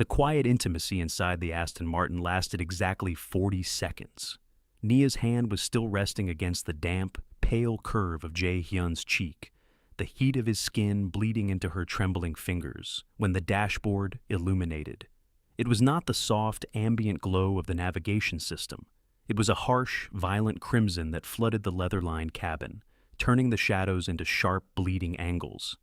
The quiet intimacy inside the Aston Martin lasted exactly 40 seconds. Nia's hand was still resting against the damp, pale curve of Hyun's cheek, the heat of his skin bleeding into her trembling fingers, when the dashboard illuminated. It was not the soft, ambient glow of the navigation system. It was a harsh, violent crimson that flooded the leather-lined cabin, turning the shadows into sharp, bleeding angles.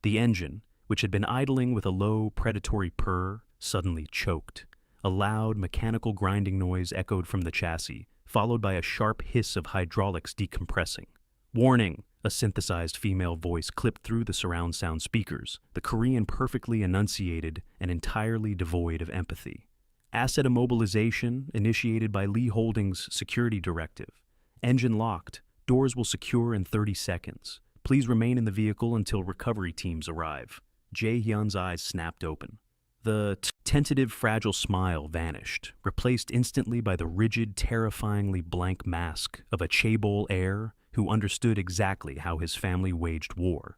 The engine, which had been idling with a low, predatory purr, suddenly choked. A loud, mechanical grinding noise echoed from the chassis, followed by a sharp hiss of hydraulics decompressing. "Warning!" A synthesized female voice clipped through the surround sound speakers, the Korean perfectly enunciated and entirely devoid of empathy. "Asset immobilization initiated by Lee Holdings' security directive. Engine locked. Doors will secure in 30 seconds. Please remain in the vehicle until recovery teams arrive." Hyun's eyes snapped open. The tentative, fragile smile vanished, replaced instantly by the rigid, terrifyingly blank mask of a Chaebol heir who understood exactly how his family waged war.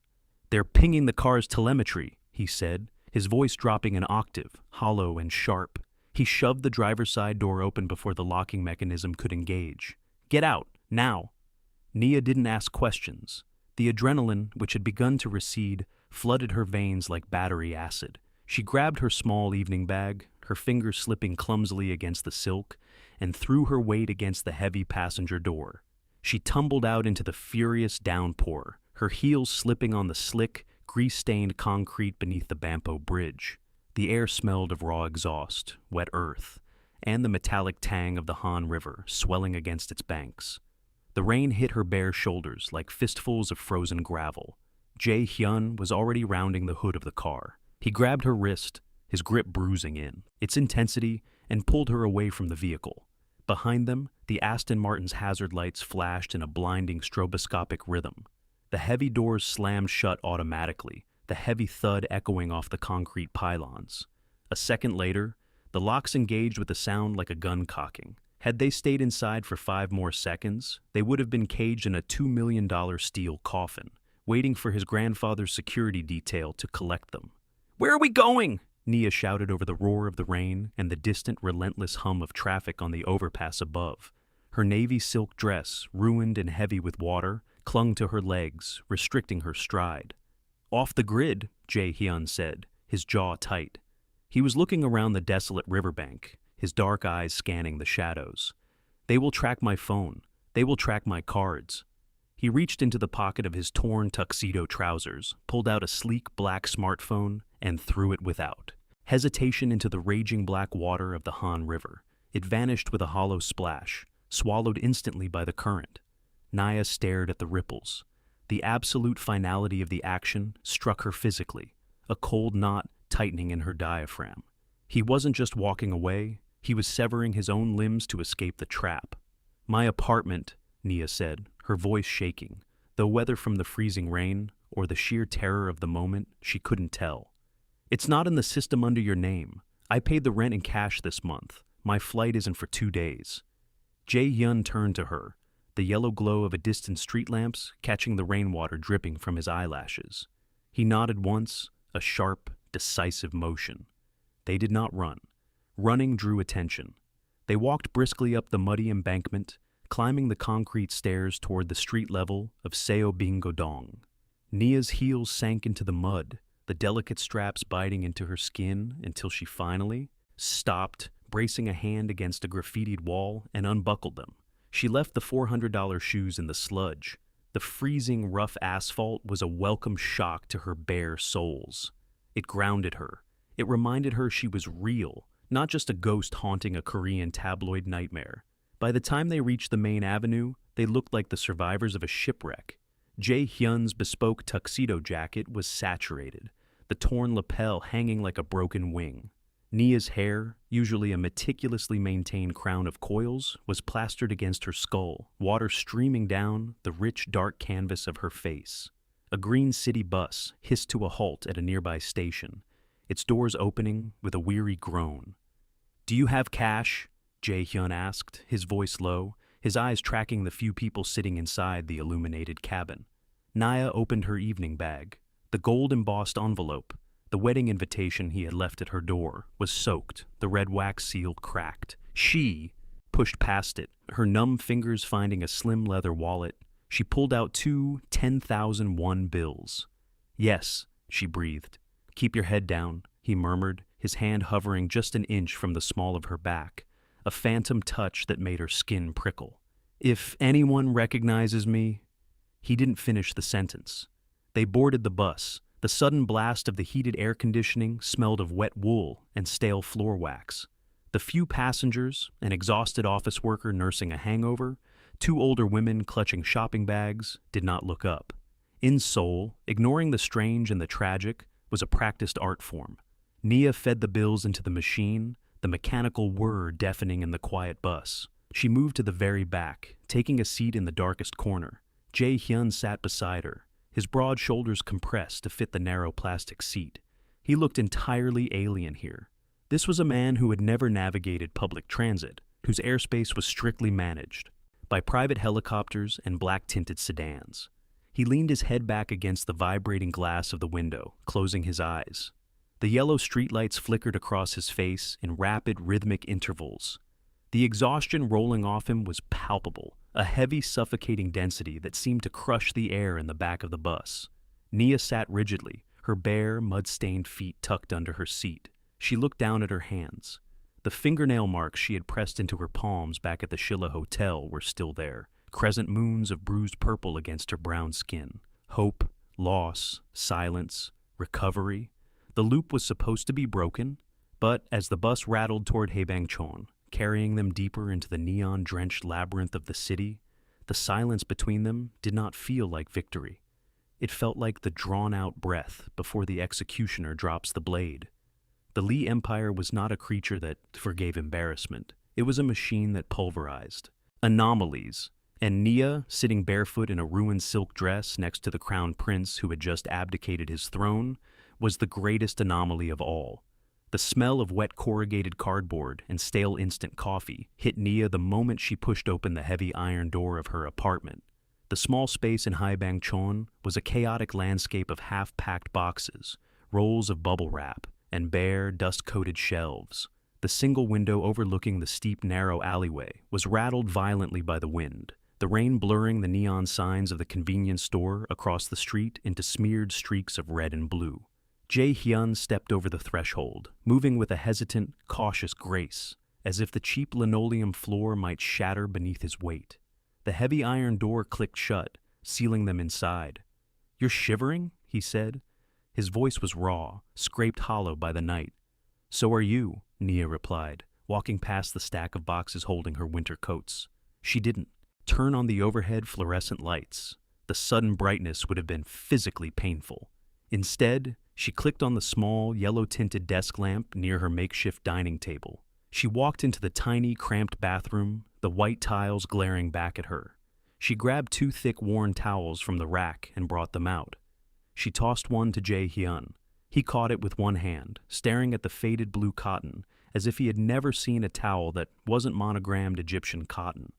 "They're pinging the car's telemetry," he said, his voice dropping an octave, hollow and sharp. He shoved the driver's side door open before the locking mechanism could engage. "Get out, now!" Nia didn't ask questions. The adrenaline, which had begun to recede, flooded her veins like battery acid. She grabbed her small evening bag, her fingers slipping clumsily against the silk, and threw her weight against the heavy passenger door. She tumbled out into the furious downpour, her heels slipping on the slick, grease-stained concrete beneath the Bampo Bridge. The air smelled of raw exhaust, wet earth, and the metallic tang of the Han River swelling against its banks. The rain hit her bare shoulders like fistfuls of frozen gravel. Hyun was already rounding the hood of the car. He grabbed her wrist, his grip bruising in its intensity, and pulled her away from the vehicle. Behind them, the Aston Martin's hazard lights flashed in a blinding stroboscopic rhythm. The heavy doors slammed shut automatically, the heavy thud echoing off the concrete pylons. A second later, the locks engaged with a sound like a gun cocking. Had they stayed inside for 5 more seconds, they would have been caged in a $2 million steel coffin, waiting for his grandfather's security detail to collect them. "Where are we going?" Nia shouted over the roar of the rain and the distant, relentless hum of traffic on the overpass above. Her navy silk dress, ruined and heavy with water, clung to her legs, restricting her stride. "Off the grid," Hyun said, his jaw tight. He was looking around the desolate riverbank, his dark eyes scanning the shadows. "They will track my phone. They will track my cards." He reached into the pocket of his torn tuxedo trousers, pulled out a sleek black smartphone, and threw it without hesitation into the raging black water of the Han River. It vanished with a hollow splash, swallowed instantly by the current. Nia stared at the ripples. The absolute finality of the action struck her physically, a cold knot tightening in her diaphragm. He wasn't just walking away, he was severing his own limbs to escape the trap. "My apartment," Nia said, her voice shaking, though whether from the freezing rain or the sheer terror of the moment, she couldn't tell. "It's not in the system under your name. I paid the rent in cash this month. My flight isn't for 2 days." Hyun turned to her, the yellow glow of a distant street lamps catching the rainwater dripping from his eyelashes. He nodded once, a sharp, decisive motion. They did not run. Running drew attention. They walked briskly up the muddy embankment, climbing the concrete stairs toward the street level of Seobingodong. Nia's heels sank into the mud, the delicate straps biting into her skin until she finally stopped, bracing a hand against a graffitied wall, and unbuckled them. She left the $400 shoes in the sludge. The freezing, rough asphalt was a welcome shock to her bare soles. It grounded her. It reminded her she was real, not just a ghost haunting a Korean tabloid nightmare. By the time they reached the main avenue, they looked like the survivors of a shipwreck. Hyun's bespoke tuxedo jacket was saturated, the torn lapel hanging like a broken wing. Nia's hair, usually a meticulously maintained crown of coils, was plastered against her skull, water streaming down the rich, dark canvas of her face. A green city bus hissed to a halt at a nearby station, its doors opening with a weary groan. "Do you have cash?" Hyun asked, his voice low, his eyes tracking the few people sitting inside the illuminated cabin. Nia opened her evening bag. The gold-embossed envelope, The wedding invitation he had left at her door was soaked, the red wax seal cracked. She pushed past it, her numb fingers finding a slim leather wallet. She pulled out two 10,001 bills. "Yes," she breathed. "Keep your head down," he murmured, his hand hovering just an inch from the small of her back, a phantom touch that made her skin prickle. "If anyone recognizes me—" He didn't finish the sentence. They boarded the bus. The sudden blast of the heated air conditioning smelled of wet wool and stale floor wax. The few passengers, an exhausted office worker nursing a hangover, two older women clutching shopping bags, did not look up. In Seoul, ignoring the strange and the tragic was a practiced art form. Nia fed the bills into the machine, the mechanical whir deafening in the quiet bus. She moved to the very back, taking a seat in the darkest corner. Hyun sat beside her, his broad shoulders compressed to fit the narrow plastic seat. He looked entirely alien here. This was a man who had never navigated public transit, whose airspace was strictly managed by private helicopters and black-tinted sedans. He leaned his head back against the vibrating glass of the window, closing his eyes. The yellow streetlights flickered across his face in rapid, rhythmic intervals. The exhaustion rolling off him was palpable, a heavy, suffocating density that seemed to crush the air in the back of the bus. Nia sat rigidly, her bare, mud-stained feet tucked under her seat. She looked down at her hands. The fingernail marks she had pressed into her palms back at the Shilla Hotel were still there, crescent moons of bruised purple against her brown skin. Hope, loss, silence, recovery. The loop was supposed to be broken, but as the bus rattled toward Haebangchon, carrying them deeper into the neon-drenched labyrinth of the city, the silence between them did not feel like victory. It felt like the drawn-out breath before the executioner drops the blade. The Lee Empire was not a creature that forgave embarrassment. It was a machine that pulverized. Anomalies. And Nia, sitting barefoot in a ruined silk dress next to the crown prince who had just abdicated his throne, was the greatest anomaly of all. The smell of wet corrugated cardboard and stale instant coffee hit Nia the moment she pushed open the heavy iron door of her apartment. The small space in Haebangchon was a chaotic landscape of half-packed boxes, rolls of bubble wrap, and bare, dust-coated shelves. The single window overlooking the steep, narrow alleyway was rattled violently by the wind, the rain blurring the neon signs of the convenience store across the street into smeared streaks of red and blue. Hyun stepped over the threshold, moving with a hesitant, cautious grace, as if the cheap linoleum floor might shatter beneath his weight. The heavy iron door clicked shut, sealing them inside. "You're shivering?" he said. His voice was raw, scraped hollow by the night. "So are you," Nia replied, walking past the stack of boxes holding her winter coats. She didn't turn on the overhead fluorescent lights. The sudden brightness would have been physically painful. Instead, she clicked on the small, yellow-tinted desk lamp near her makeshift dining table. She walked into the tiny, cramped bathroom, the white tiles glaring back at her. She grabbed two thick, worn towels from the rack and brought them out. She tossed one to Hyun. He caught it with one hand, staring at the faded blue cotton, as if he had never seen a towel that wasn't monogrammed Egyptian cotton.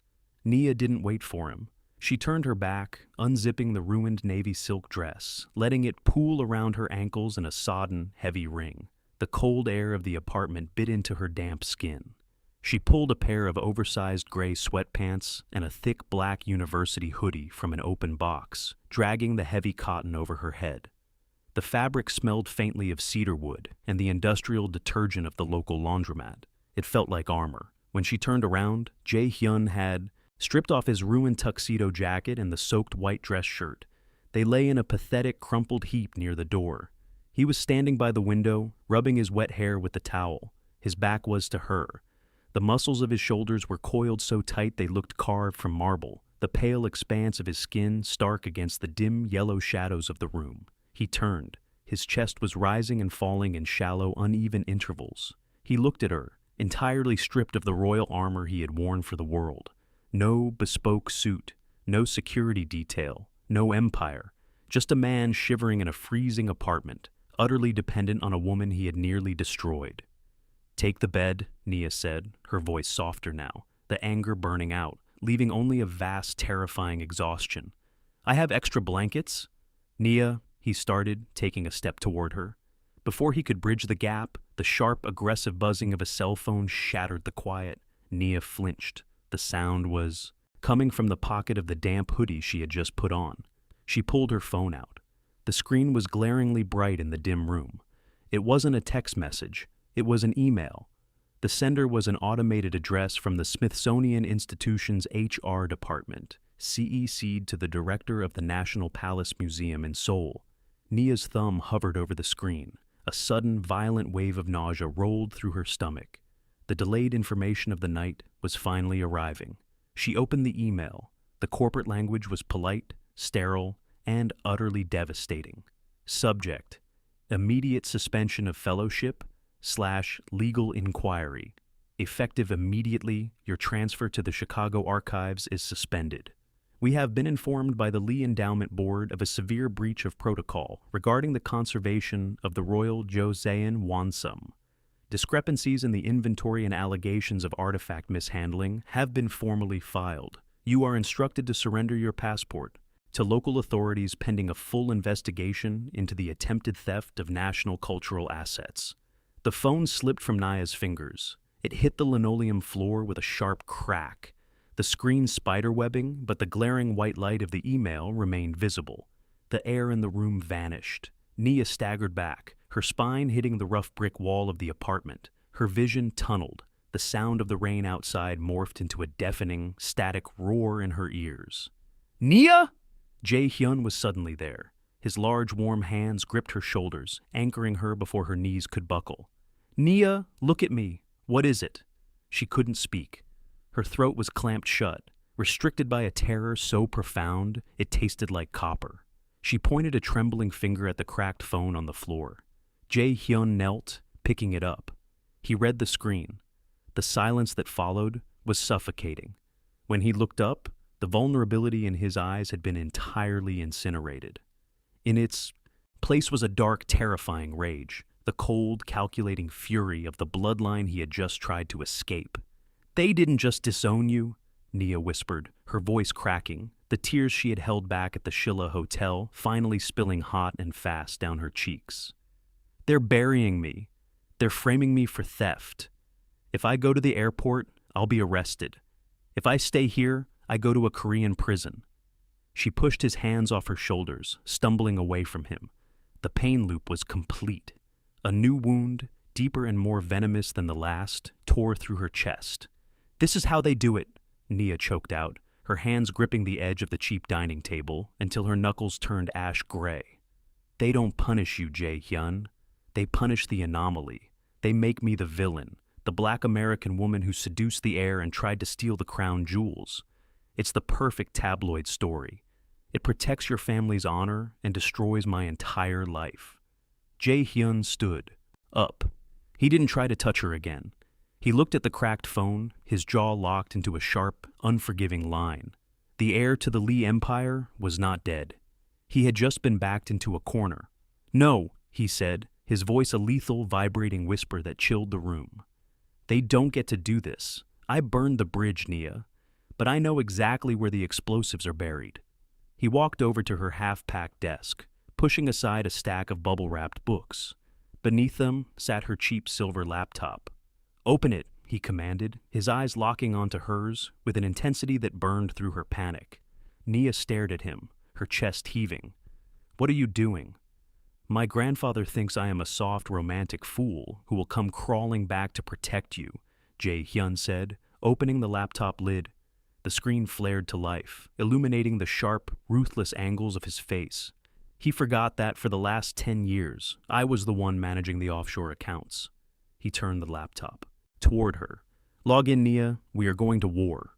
Nia didn't wait for him. She turned her back, unzipping the ruined navy silk dress, letting it pool around her ankles in a sodden, heavy ring. The cold air of the apartment bit into her damp skin. She pulled a pair of oversized gray sweatpants and a thick black university hoodie from an open box, dragging the heavy cotton over her head. The fabric smelled faintly of cedar wood and the industrial detergent of the local laundromat. It felt like armor. When she turned around, Hyun had stripped off his ruined tuxedo jacket and the soaked white dress shirt. They lay in a pathetic, crumpled heap near the door. He was standing by the window, rubbing his wet hair with the towel. His back was to her. The muscles of his shoulders were coiled so tight they looked carved from marble, the pale expanse of his skin stark against the dim yellow shadows of the room. He turned. His chest was rising and falling in shallow, uneven intervals. He looked at her, entirely stripped of the royal armor he had worn for the world. No bespoke suit, no security detail, no empire, just a man shivering in a freezing apartment, utterly dependent on a woman he had nearly destroyed. "Take the bed," Nia said, her voice softer now, the anger burning out, leaving only a vast, terrifying exhaustion. "I have extra blankets." "Nia," he started, taking a step toward her. Before he could bridge the gap, the sharp, aggressive buzzing of a cell phone shattered the quiet. Nia flinched. The sound was coming from the pocket of the damp hoodie she had just put on. She pulled her phone out. The screen was glaringly bright in the dim room. It wasn't a text message. It was an email. The sender was an automated address from the Smithsonian Institution's HR department, CEC'd to the director of the National Palace Museum in Seoul. Nia's thumb hovered over the screen. A sudden, violent wave of nausea rolled through her stomach. The delayed information of the night was finally arriving. She opened the email. The corporate language was polite, sterile, and utterly devastating. Subject: immediate suspension of fellowship / legal inquiry. Effective immediately, your transfer to the Chicago Archives is suspended. We have been informed by the Lee Endowment Board of a severe breach of protocol regarding the conservation of the Royal Joseon Wonsum. Discrepancies in the inventory and allegations of artifact mishandling have been formally filed. You are instructed to surrender your passport to local authorities pending a full investigation into the attempted theft of national cultural assets. The phone slipped from Nia's fingers. It hit the linoleum floor with a sharp crack. The screen spiderwebbing, but the glaring white light of the email remained visible. The air in the room vanished. Nia staggered back, her spine hitting the rough brick wall of the apartment. Her vision tunneled. The sound of the rain outside morphed into a deafening, static roar in her ears. "Nia?" Hyun was suddenly there. His large, warm hands gripped her shoulders, anchoring her before her knees could buckle. "Nia, look at me. What is it?" She couldn't speak. Her throat was clamped shut, restricted by a terror so profound it tasted like copper. She pointed a trembling finger at the cracked phone on the floor. Hyun knelt, picking it up. He read the screen. The silence that followed was suffocating. When he looked up, the vulnerability in his eyes had been entirely incinerated. In its place was a dark, terrifying rage, the cold, calculating fury of the bloodline he had just tried to escape. "They didn't just disown you," Nia whispered, her voice cracking, the tears she had held back at the Shilla Hotel finally spilling hot and fast down her cheeks. "They're burying me. They're framing me for theft. If I go to the airport, I'll be arrested. If I stay here, I go to a Korean prison." She pushed his hands off her shoulders, stumbling away from him. The pain loop was complete. A new wound, deeper and more venomous than the last, tore through her chest. "This is how they do it," Nia choked out, her hands gripping the edge of the cheap dining table until her knuckles turned ash gray. "They don't punish you, Hyun. They punish the anomaly. They make me the villain, the black American woman who seduced the heir and tried to steal the crown jewels. It's the perfect tabloid story. It protects your family's honor and destroys my entire life." Hyun stood, up. He didn't try to touch her again. He looked at the cracked phone, his jaw locked into a sharp, unforgiving line. The heir to the Lee Empire was not dead. He had just been backed into a corner. "No," he said, his voice a lethal, vibrating whisper that chilled the room. "They don't get to do this. I burned the bridge, Nia. But I know exactly where the explosives are buried." He walked over to her half-packed desk, pushing aside a stack of bubble-wrapped books. Beneath them sat her cheap silver laptop. "Open it," he commanded, his eyes locking onto hers with an intensity that burned through her panic. Nia stared at him, her chest heaving. "What are you doing?" "My grandfather thinks I am a soft, romantic fool who will come crawling back to protect you," Hyun said, opening the laptop lid. The screen flared to life, illuminating the sharp, ruthless angles of his face. He forgot that for the last 10 years, I was the one managing the offshore accounts. He turned the laptop toward her. "Log in, Nia. We are going to war."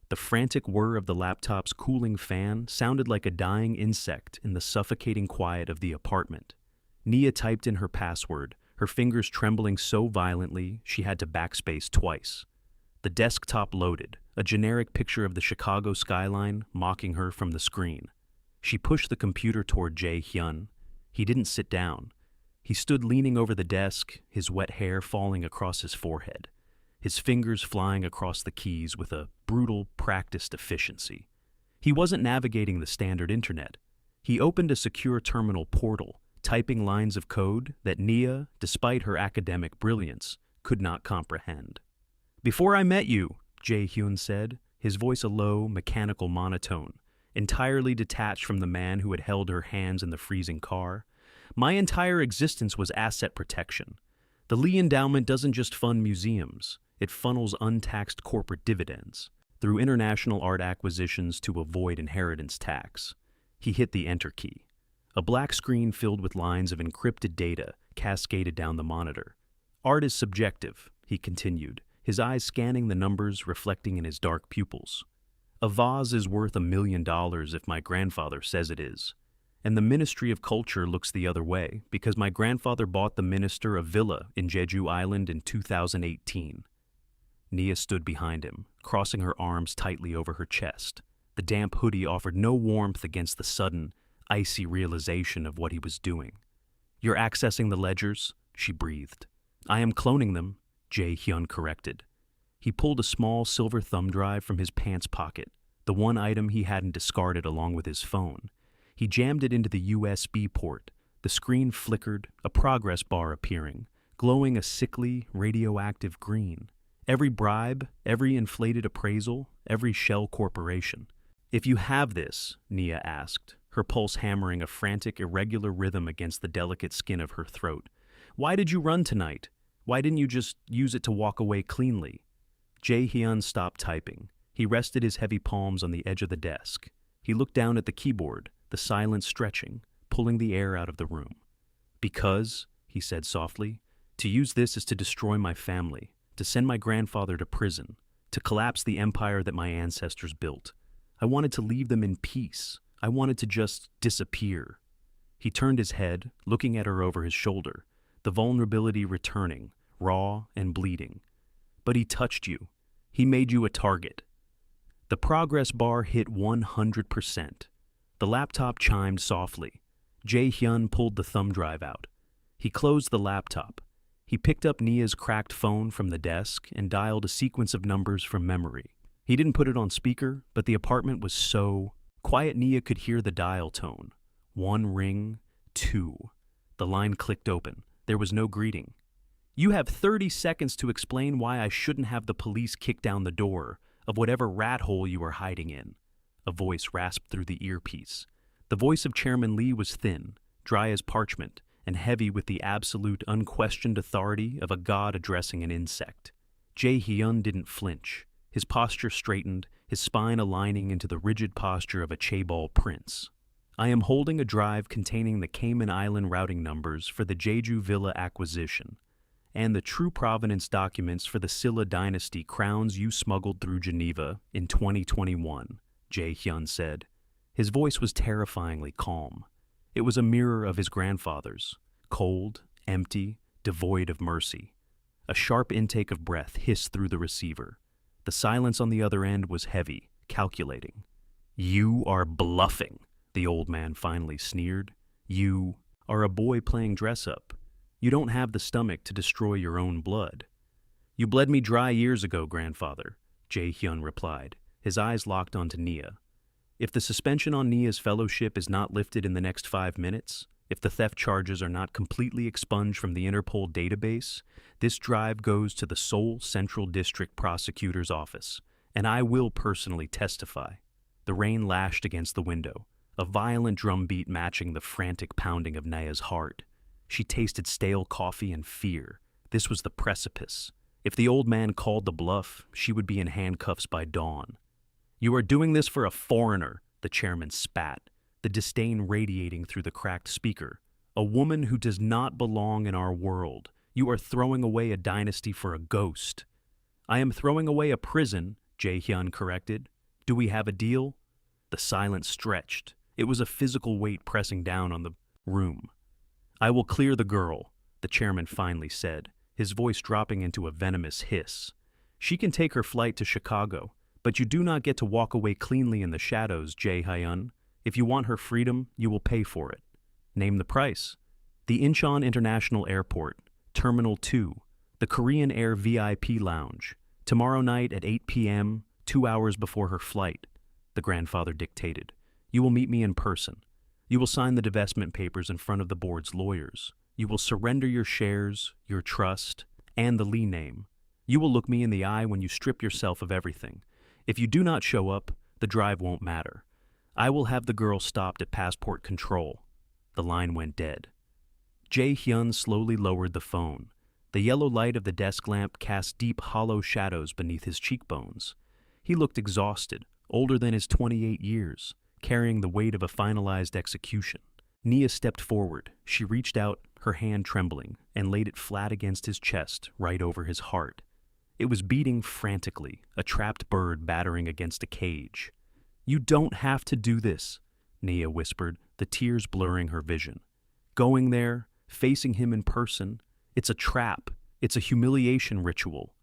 The frantic whir of the laptop's cooling fan sounded like a dying insect in the suffocating quiet of the apartment. Nia typed in her password, her fingers trembling so violently she had to backspace twice. The desktop loaded, a generic picture of the Chicago skyline mocking her from the screen. She pushed the computer toward Hyun. He didn't sit down. He stood leaning over the desk, his wet hair falling across his forehead, his fingers flying across the keys with a brutal, practiced efficiency. He wasn't navigating the standard internet. He opened a secure terminal portal, typing lines of code that Nia, despite her academic brilliance, could not comprehend. "Before I met you," Hyun said, his voice a low, mechanical monotone, entirely detached from the man who had held her hands in the freezing car, "my entire existence was asset protection. The Lee Endowment doesn't just fund museums, it funnels untaxed corporate dividends through international art acquisitions to avoid inheritance tax." He hit the enter key. A black screen filled with lines of encrypted data cascaded down the monitor. "Art is subjective," he continued, his eyes scanning the numbers reflecting in his dark pupils. "A vase is worth $1 million if my grandfather says it is. And the Ministry of Culture looks the other way because my grandfather bought the minister a villa in Jeju Island in 2018. Nia stood behind him, crossing her arms tightly over her chest. The damp hoodie offered no warmth against the sudden, icy realization of what he was doing. "You're accessing the ledgers?" she breathed. "I am cloning them," Hyun corrected. He pulled a small silver thumb drive from his pants pocket, the one item he hadn't discarded along with his phone. He jammed it into the USB port. The screen flickered, a progress bar appearing, glowing a sickly, radioactive green. Every bribe, every inflated appraisal, every shell corporation. "If you have this," Nia asked, her pulse hammering a frantic, irregular rhythm against the delicate skin of her throat, "why did you run tonight? Why didn't you just use it to walk away cleanly?" Hyun stopped typing. He rested his heavy palms on the edge of the desk. He looked down at the keyboard, the silence stretching, pulling the air out of the room. "Because," he said softly, "to use this is to destroy my family, to send my grandfather to prison, to collapse the empire that my ancestors built. I wanted to leave them in peace. I wanted to just disappear." He turned his head, looking at her over his shoulder, the vulnerability returning, raw and bleeding. "But he touched you. He made you a target." The progress bar hit 100%. The laptop chimed softly. Hyun pulled the thumb drive out. He closed the laptop. He picked up Nia's cracked phone from the desk and dialed a sequence of numbers from memory. He didn't put it on speaker, but the apartment was so quiet Nia could hear the dial tone. 1 ring, 2. The line clicked open. There was no greeting. "You have 30 seconds to explain why I shouldn't have the police kick down the door of whatever rat hole you are hiding in." A voice rasped through the earpiece. The voice of Chairman Lee was thin, dry as parchment, and heavy with the absolute, unquestioned authority of a god addressing an insect. Hyun didn't flinch. His posture straightened, his spine aligning into the rigid posture of a Chaebol prince. "I am holding a drive containing the Cayman Island routing numbers for the Jeju Villa acquisition, and the true provenance documents for the Silla dynasty crowns you smuggled through Geneva in 2021, Hyun said. His voice was terrifyingly calm. It was a mirror of his grandfather's, cold, empty, devoid of mercy. A sharp intake of breath hissed through the receiver. The silence on the other end was heavy, calculating. "You are bluffing," the old man finally sneered. "You are a boy playing dress-up. You don't have the stomach to destroy your own blood." "You bled me dry years ago, grandfather," Hyun replied, his eyes locked onto Nia. "If the suspension on Nia's fellowship is not lifted in the next 5 minutes, if the theft charges are not completely expunged from the Interpol database, this drive goes to the Seoul Central District Prosecutor's Office, and I will personally testify." The rain lashed against the window, a violent drumbeat matching the frantic pounding of Nia's heart. She tasted stale coffee and fear. This was the precipice. If the old man called the bluff, she would be in handcuffs by dawn. "You are doing this for a foreigner," the chairman spat, the disdain radiating through the cracked speaker. "A woman who does not belong in our world. You are throwing away a dynasty for a ghost." "I am throwing away a prison," Hyun corrected. "Do we have a deal?" The silence stretched. It was a physical weight pressing down on the room. "I will clear the girl," the chairman finally said, his voice dropping into a venomous hiss. "She can take her flight to Chicago, but you do not get to walk away cleanly in the shadows, Hyun. If you want her freedom, you will pay for it." "Name the price." "The Incheon International Airport, Terminal 2, the Korean Air VIP Lounge, tomorrow night at 8 p.m., 2 hours before her flight," the grandfather dictated. "You will meet me in person. You will sign the divestment papers in front of the board's lawyers. You will surrender your shares, your trust, and the Lee name. You will look me in the eye when you strip yourself of everything. If you do not show up, the drive won't matter. I will have the girl stopped at passport control." The line went dead. Hyun slowly lowered the phone. The yellow light of the desk lamp cast deep, hollow shadows beneath his cheekbones. He looked exhausted, older than his 28 years, carrying the weight of a finalized execution. Nia stepped forward. She reached out, her hand trembling, and laid it flat against his chest, right over his heart. It was beating frantically, a trapped bird battering against a cage. "You don't have to do this," Nia whispered, the tears blurring her vision. "Going there, facing him in person, it's a trap. It's a humiliation ritual."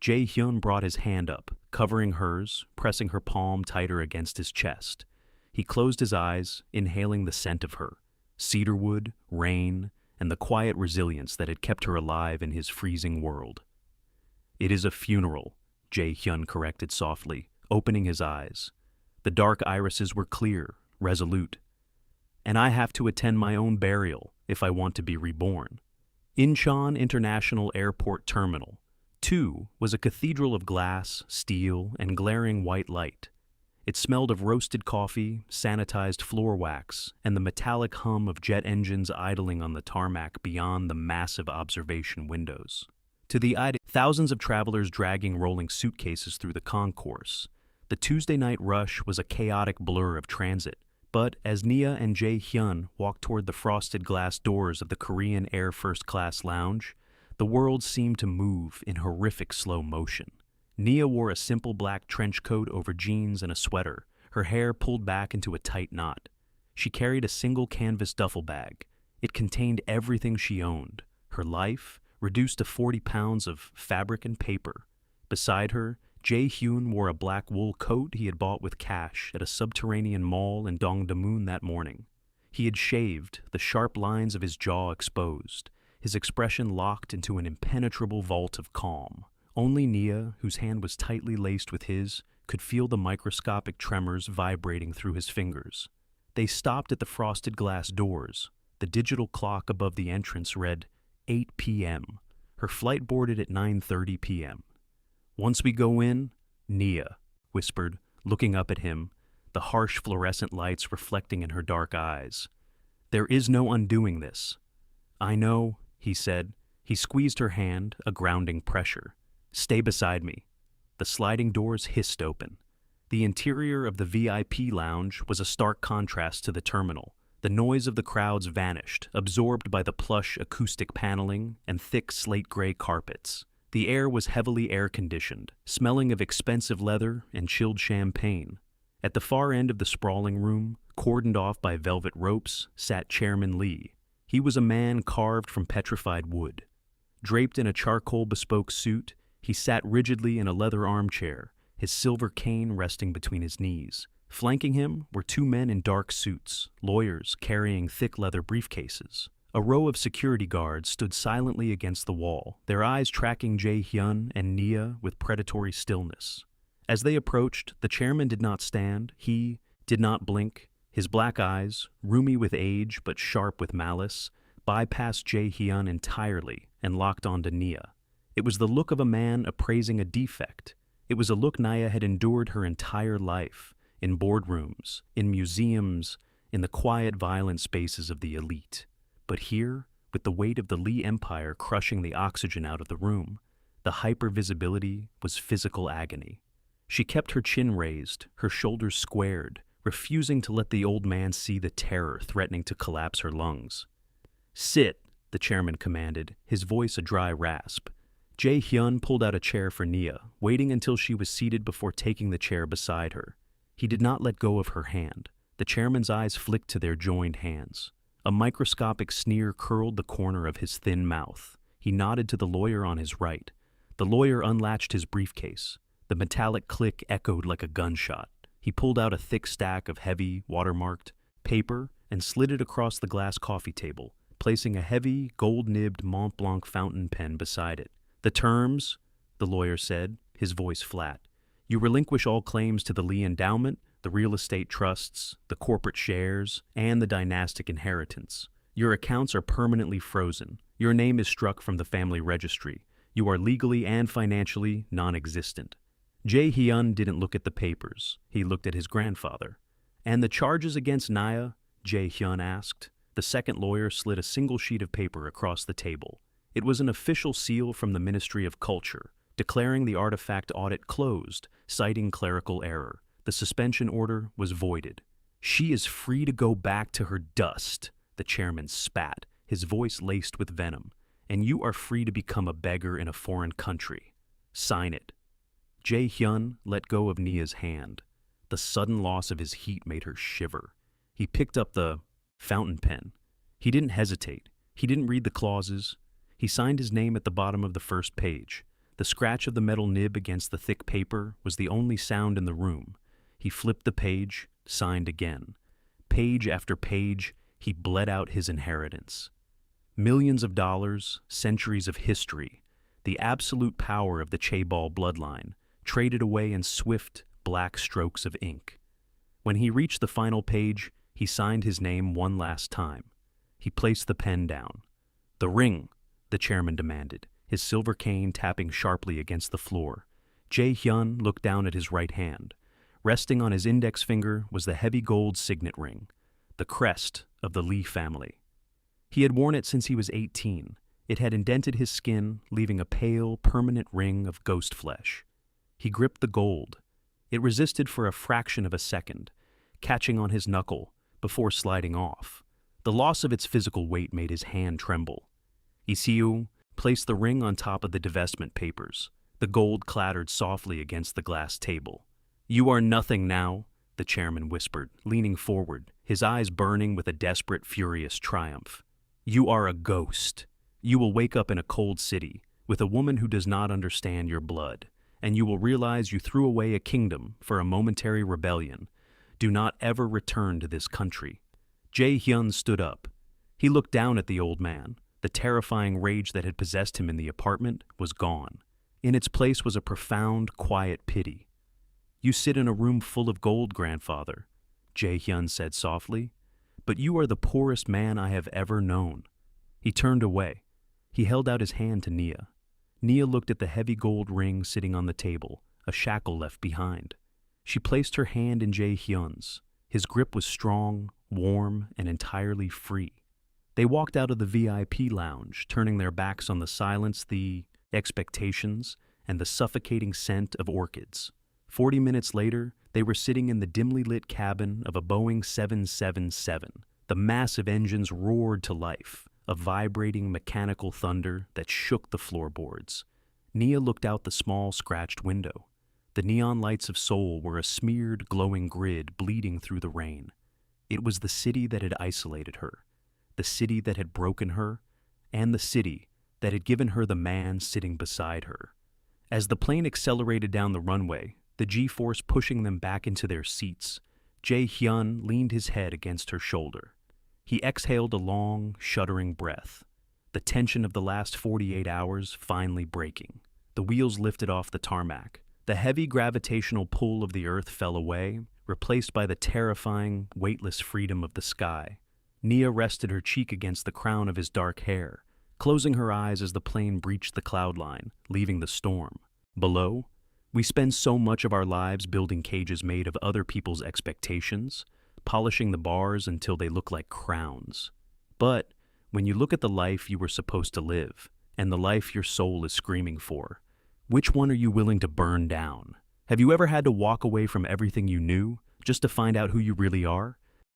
Hyun brought his hand up, covering hers, pressing her palm tighter against his chest. He closed his eyes, inhaling the scent of her, cedarwood, rain, and the quiet resilience that had kept her alive in his freezing world. "It is a funeral," Hyun corrected softly, opening his eyes. The dark irises were clear, resolute. "And I have to attend my own burial if I want to be reborn." Incheon International Airport Terminal 2 was a cathedral of glass, steel, and glaring white light. It smelled of roasted coffee, sanitized floor wax, and the metallic hum of jet engines idling on the tarmac beyond the massive observation windows. To the eye, thousands of travelers dragging rolling suitcases through the concourse. The Tuesday night rush was a chaotic blur of transit, but as Nia and Hyun walked toward the frosted glass doors of the Korean Air First Class Lounge, the world seemed to move in horrific slow motion. Nia wore a simple black trench coat over jeans and a sweater, her hair pulled back into a tight knot. She carried a single canvas duffel bag. It contained everything she owned, her life, reduced to 40 pounds of fabric and paper. Beside her, Hyun wore a black wool coat he had bought with cash at a subterranean mall in Dongdaemun that morning. He had shaved, the sharp lines of his jaw exposed, his expression locked into an impenetrable vault of calm. Only Nia, whose hand was tightly laced with his, could feel the microscopic tremors vibrating through his fingers. They stopped at the frosted glass doors. The digital clock above the entrance read 8 p.m. Her flight boarded at 9:30 p.m. "Once we go in," Nia whispered, looking up at him, the harsh fluorescent lights reflecting in her dark eyes. "There is no undoing this." "I know," he said. He squeezed her hand, a grounding pressure. "Stay beside me." The sliding doors hissed open. The interior of the VIP lounge was a stark contrast to the terminal. The noise of the crowds vanished, absorbed by the plush acoustic paneling and thick slate-gray carpets. The air was heavily air-conditioned, smelling of expensive leather and chilled champagne. At the far end of the sprawling room, cordoned off by velvet ropes, sat Chairman Lee. He was a man carved from petrified wood. Draped in a charcoal bespoke suit, he sat rigidly in a leather armchair, his silver cane resting between his knees. Flanking him were two men in dark suits, lawyers carrying thick leather briefcases. A row of security guards stood silently against the wall, their eyes tracking Hyun and Nia with predatory stillness. As they approached, the chairman did not stand. He did not blink. His black eyes, roomy with age but sharp with malice, bypassed Hyun entirely and locked onto Nia. It was the look of a man appraising a defect. It was a look Nia had endured her entire life, in boardrooms, in museums, in the quiet, violent spaces of the elite. But here, with the weight of the Lee Empire crushing the oxygen out of the room, the hypervisibility was physical agony. She kept her chin raised, her shoulders squared, refusing to let the old man see the terror threatening to collapse her lungs. "Sit," the chairman commanded, his voice a dry rasp. Hyun pulled out a chair for Nia, waiting until she was seated before taking the chair beside her. He did not let go of her hand. The chairman's eyes flicked to their joined hands. A microscopic sneer curled the corner of his thin mouth. He nodded to the lawyer on his right. The lawyer unlatched his briefcase. The metallic click echoed like a gunshot. He pulled out a thick stack of heavy, watermarked paper and slid it across the glass coffee table, placing a heavy, gold-nibbed Mont Blanc fountain pen beside it. "The terms," the lawyer said, his voice flat. "You relinquish all claims to the Lee endowment, the real estate trusts, the corporate shares, and the dynastic inheritance. Your accounts are permanently frozen. Your name is struck from the family registry. You are legally and financially non-existent. Hyun didn't look at the papers. He looked at his grandfather. And the charges against Nia? Hyun asked. The second lawyer slid a single sheet of paper across the table. It was an official seal from the Ministry of Culture, declaring the artifact audit closed, citing clerical error. The suspension order was voided. She is free to go back to her dust, the chairman spat, his voice laced with venom. And you are free to become a beggar in a foreign country. Sign it. Hyun let go of Nia's hand. The sudden loss of his heat made her shiver. He picked up the fountain pen. He didn't hesitate. He didn't read the clauses. He signed his name at the bottom of the first page. The scratch of the metal nib against the thick paper was the only sound in the room. He flipped the page, signed again. Page after page, he bled out his inheritance. Millions of dollars, centuries of history, the absolute power of the Chaebol bloodline, traded away in swift, black strokes of ink. When he reached the final page, he signed his name one last time. He placed the pen down. "The ring," the chairman demanded, his silver cane tapping sharply against the floor. Hyun looked down at his right hand. Resting on his index finger was the heavy gold signet ring, the crest of the Lee family. He had worn it since he was 18. It had indented his skin, leaving a pale, permanent ring of ghost flesh. He gripped the gold. It resisted for a fraction of a second, catching on his knuckle before sliding off. The loss of its physical weight made his hand tremble. Isiu placed the ring on top of the divestment papers. The gold clattered softly against the glass table. "You are nothing now," the chairman whispered, leaning forward, his eyes burning with a desperate, furious triumph. "You are a ghost. You will wake up in a cold city, with a woman who does not understand your blood, and you will realize you threw away a kingdom for a momentary rebellion. Do not ever return to this country." Hyun stood up. He looked down at the old man. The terrifying rage that had possessed him in the apartment was gone. In its place was a profound, quiet pity. "You sit in a room full of gold, grandfather," Hyun said softly, "but you are the poorest man I have ever known." He turned away. He held out his hand to Nia. Nia looked at the heavy gold ring sitting on the table, a shackle left behind. She placed her hand in Hyun's. His grip was strong, warm, and entirely free. They walked out of the VIP lounge, turning their backs on the silence, the expectations, and the suffocating scent of orchids. 40 minutes later, they were sitting in the dimly lit cabin of a Boeing 777. The massive engines roared to life, a vibrating mechanical thunder that shook the floorboards. Nia looked out the small, scratched window. The neon lights of Seoul were a smeared, glowing grid bleeding through the rain. It was the city that had isolated her, the city that had broken her, and the city that had given her the man sitting beside her. As the plane accelerated down the runway, the G-force pushing them back into their seats, Hyun leaned his head against her shoulder. He exhaled a long, shuddering breath, the tension of the last 48 hours finally breaking. The wheels lifted off the tarmac. The heavy gravitational pull of the earth fell away, replaced by the terrifying, weightless freedom of the sky. Nia rested her cheek against the crown of his dark hair, closing her eyes as the plane breached the cloud line, leaving the storm. Below, we spend so much of our lives building cages made of other people's expectations, polishing the bars until they look like crowns. But when you look at the life you were supposed to live, and the life your soul is screaming for, which one are you willing to burn down? Have you ever had to walk away from everything you knew, just to find out who you really are?